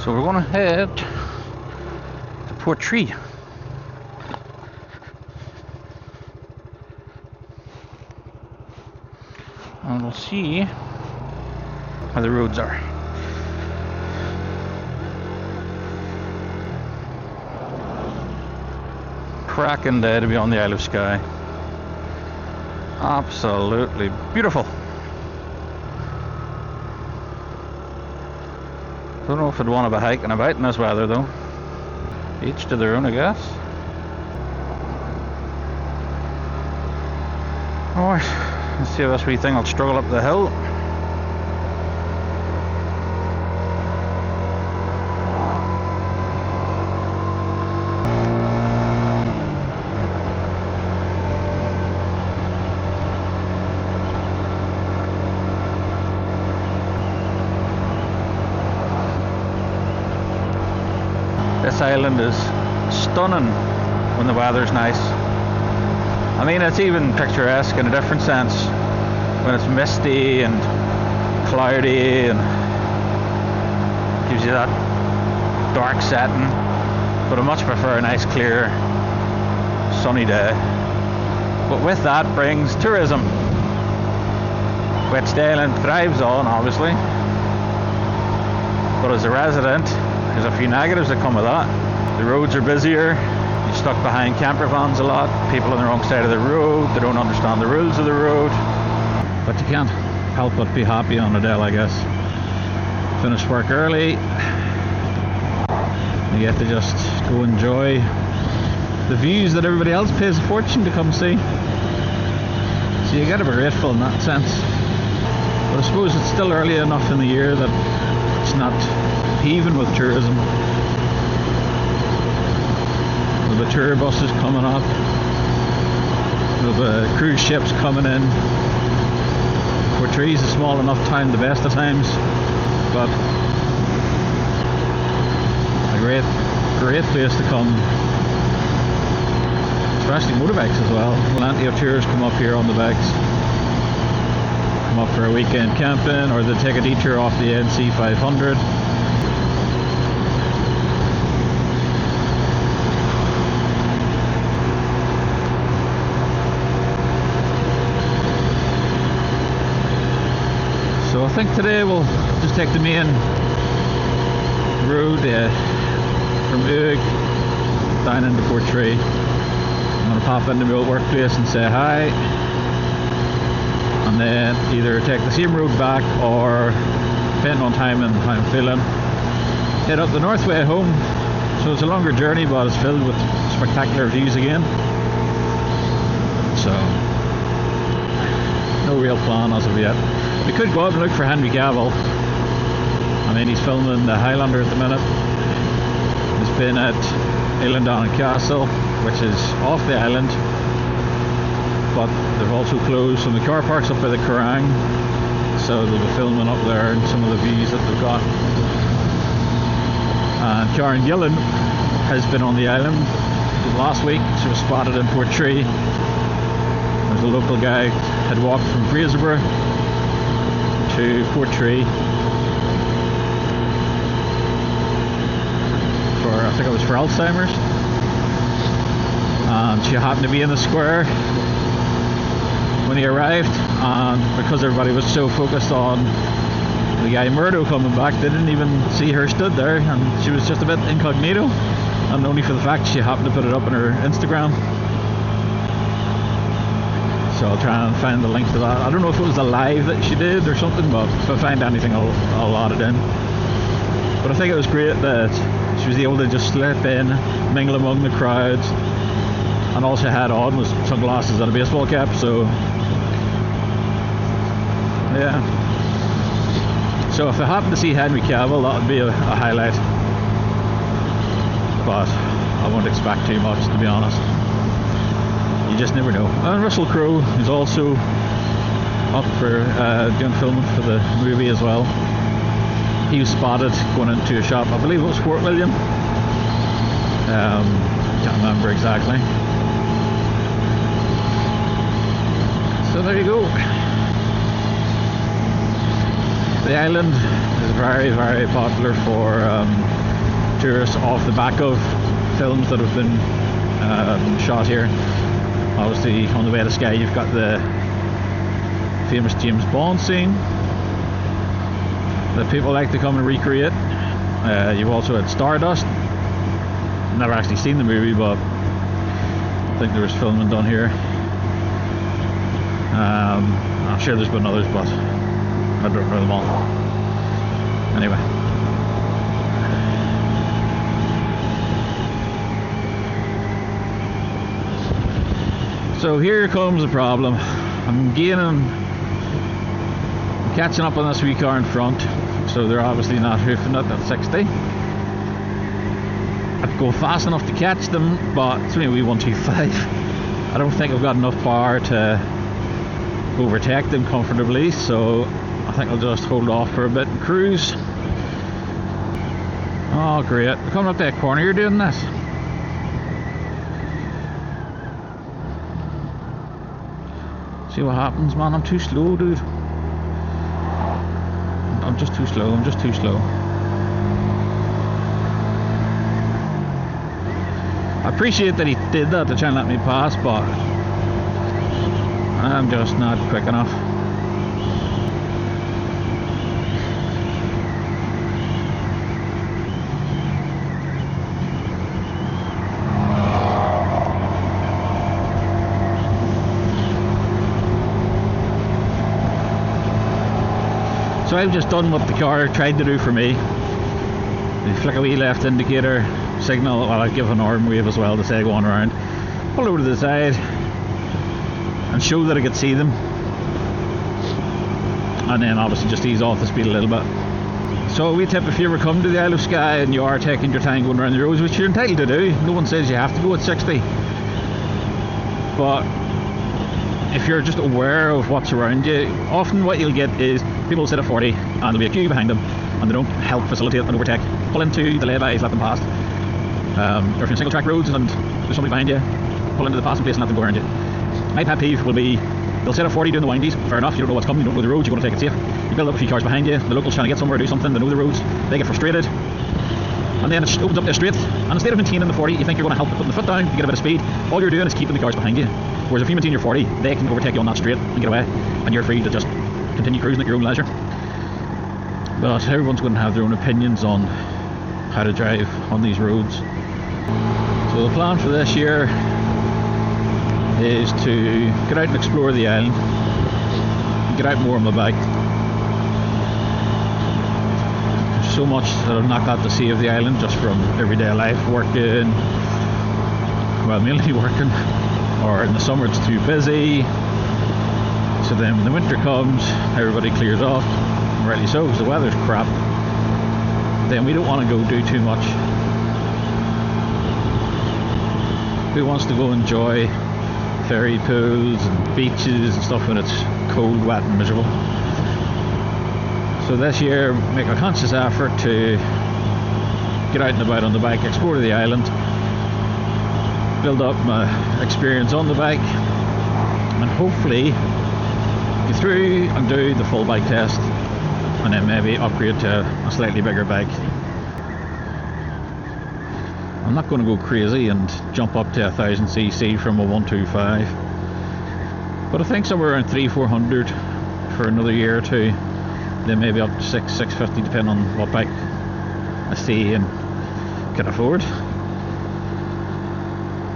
So we're going to head to Portree. And we'll see how the roads are. Cracking day to be on the Isle of Skye. Absolutely beautiful. Don't know if I'd want to be hiking about in this weather though. Each to their own, I guess. Alright, let's see if this wee thing will struggle up the hill. This island is stunning when the weather's nice. I mean, it's even picturesque in a different sense when it's misty and cloudy and gives you that dark setting. But I much prefer a nice clear sunny day. But with that brings tourism, which the island thrives on, obviously. But as a resident, there's a few negatives that come with that. The roads are busier, you're stuck behind camper vans a lot, people on the wrong side of the road, they don't understand the rules of the road. But you can't help but be happy on a day like this. Finish work early, you get to just go enjoy the views that everybody else pays a fortune to come see. So you gotta be grateful in that sense. But I suppose it's still early enough in the year that it's not even with tourism. There'll be tour buses coming up, there'll be cruise ships coming in. Portree is a small enough town the best of times, but a great place to come, especially motorbikes as well. Plenty of tours come up here on the bikes, come up for a weekend camping, or they take a detour off the NC 500. So I think today we'll just take the main road from Uig down into Portree. I'm going to pop into my old workplace and say hi, and then either take the same road back or, depending on time and how I'm feeling, head up the north way home. So it's a longer journey, but it's filled with spectacular views again. So no real plan as of yet. We could go out and look for Henry Cavill. I mean, he's filming the Highlander at the minute. He's been at Highlands Castle, which is off the island, but they've also closed some of the car parks up by the Crowe, so they'll be filming up there and some of the views that they've got. And Karen Gillan has been on the island last week. She was spotted in Portree. There's a local guy had walked from Fraserburgh to Portree for, I think it was for Alzheimer's, and she happened to be in the square when he arrived, and because everybody was so focused on the guy Murdo coming back, they didn't even see her stood there, and she was just a bit incognito, and only for the fact she happened to put it up on her Instagram. So I'll try and find the link to that. I don't know if it was a live that she did or something, but if I find anything I'll add it in. But I think it was great that she was able to just slip in, mingle among the crowds, and all she had on was sunglasses and a baseball cap, so yeah. So if I happen to see Henry Cavill, that would be a highlight, but I won't expect too much, to be honest. You just never know. And Russell Crowe is also up for doing filming for the movie as well. He was spotted going into a shop, I believe it was Fort William. Can't remember exactly. So there you go. The island is very, very popular for tourists off the back of films that have been shot here. Obviously, on the way to Skye, you've got the famous James Bond scene that people like to come and recreate. You've also had Stardust. Never actually seen the movie, but I think there was filming done here. I'm sure there's been others, but I don't know them all. Anyway. So here comes the problem. I'm catching up on this wee car in front, so they're obviously not hoofing it at 60. I'd go fast enough to catch them, but it's only a wee 125. I don't think I've got enough power to overtake them comfortably, so I think I'll just hold off for a bit and cruise. Oh great, we're coming up to that corner, you're doing this. See what happens, man. I'm too slow, dude. I'm just too slow. I appreciate that he did that to try and let me pass, but I'm just not quick enough. So I've just done what the car tried to do for me. They flick a wee left indicator, signal, well, I've given an arm wave as well to say go on around. Pull over to the side and show that I could see them. And then obviously just ease off the speed a little bit. So we tip, if you ever come to the Isle of Skye and you are taking your time going around the roads, which you're entitled to do, no one says you have to go at 60. But if you're just aware of what's around you, often what you'll get is people sit at 40 and there'll be a queue behind them and they don't help facilitate an overtake. Pull into the lay-bys, let them pass. Or if you're on single track roads and there's somebody behind you, pull into the passing place and let them go around you. My pet peeve will be, they'll sit at 40 doing the windies, fair enough, you don't know what's coming, you don't know the roads, you're going to take it safe. You build up a few cars behind you, the locals trying to get somewhere, do something, they know the roads, they get frustrated. And then it opens up to a straight, and instead of maintaining the 40, you think you're going to help putting the foot down, you get a bit of speed, all you're doing is keeping the cars behind you. Whereas if you maintain your 40, they can overtake you on that straight and get away, and you're free to just continue cruising at your own leisure. But everyone's going to have their own opinions on how to drive on these roads. So the plan for this year is to get out and explore the island, get out more on my bike. There's so much that I've not got to see of the island just from everyday life, working, well, mainly working, or in the summer it's too busy. So then when the winter comes, everybody clears off, and rightly so, because the weather's crap. Then we don't want to go do too much. Who wants to go enjoy ferry pools and beaches and stuff when it's cold, wet and miserable? So this year, make a conscious effort to get out and about on the bike, explore the island, build up my experience on the bike, and hopefully get through and do the full bike test, and then maybe upgrade to a slightly bigger bike. I'm not going to go crazy and jump up to 1000cc from a 125, but I think somewhere around 300-400 for another year or two, then maybe up to 650 depending on what bike I see and can afford.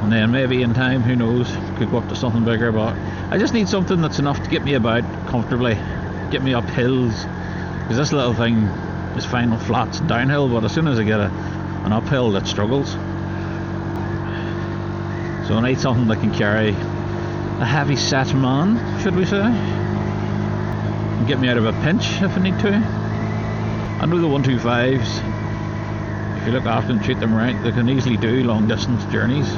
And then maybe in time, who knows, could go up to something bigger, but I just need something that's enough to get me about comfortably, get me up hills, because this little thing is fine on flats and downhill, but as soon as I get an uphill, it struggles. So I need something that can carry a heavy set man, should we say, and get me out of a pinch if I need to. I know the 125s, if you look after them, treat them right, they can easily do long distance journeys.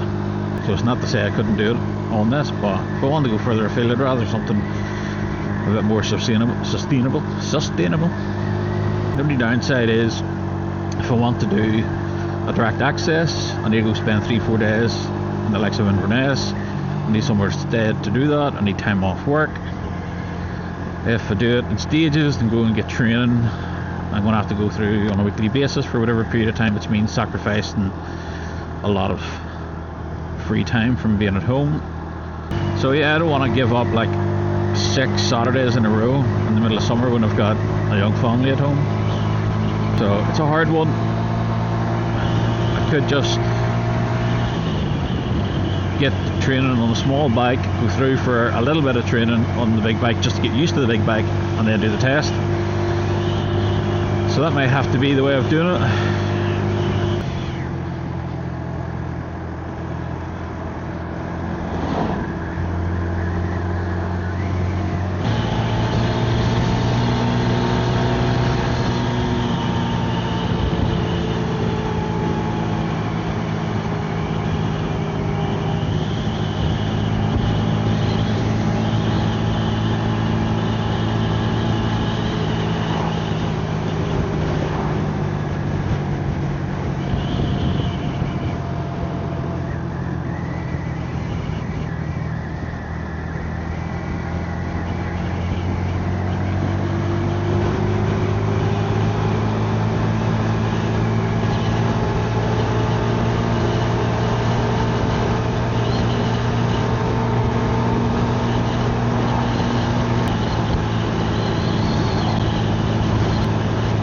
So it's not to say I couldn't do it on this, but if I wanted to go further afield, I'd rather something a bit more sustainable. The only downside is, if I want to do a direct access, I need to go spend 3-4 days in the likes of Inverness, I need somewhere instead to do that, I need time off work. If I do it in stages and go and get training I'm going to have to go through on a weekly basis for whatever period of time, which means sacrificing a lot of free time from being at home. So yeah, I don't want to give up like 6 Saturdays in a row in the middle of summer when I've got a young family at home. So it's a hard one. I could just get training on a small bike, go through for a little bit of training on the big bike just to get used to the big bike, and then do the test. So that may have to be the way of doing it.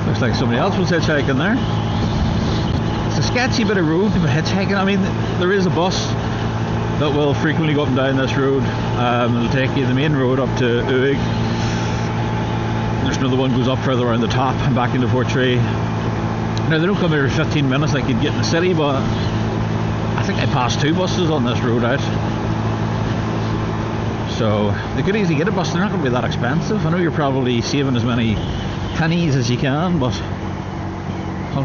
Looks like somebody else was hitchhiking there. It's a sketchy bit of road to be hitchhiking. I mean, there is a bus that will frequently go up and down this road. It'll take you the main road up to Uig. There's another one goes up further around the top and back into Portree. Now they don't come every 15 minutes like you'd get in the city, but I think I passed 2 buses on this road out. So they could easily get a bus. They're not going to be that expensive. I know you're probably saving as many pennies as you can, but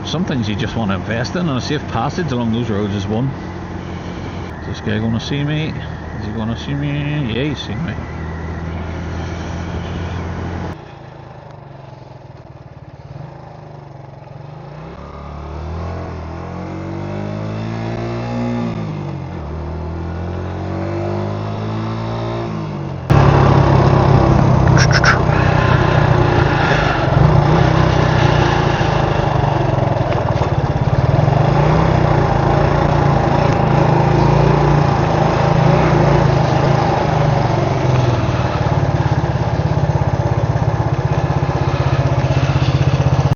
some things you just want to invest in, and a safe passage along those roads is one. Is this guy going to see me? Is he going to see me? Yeah, he's seen me.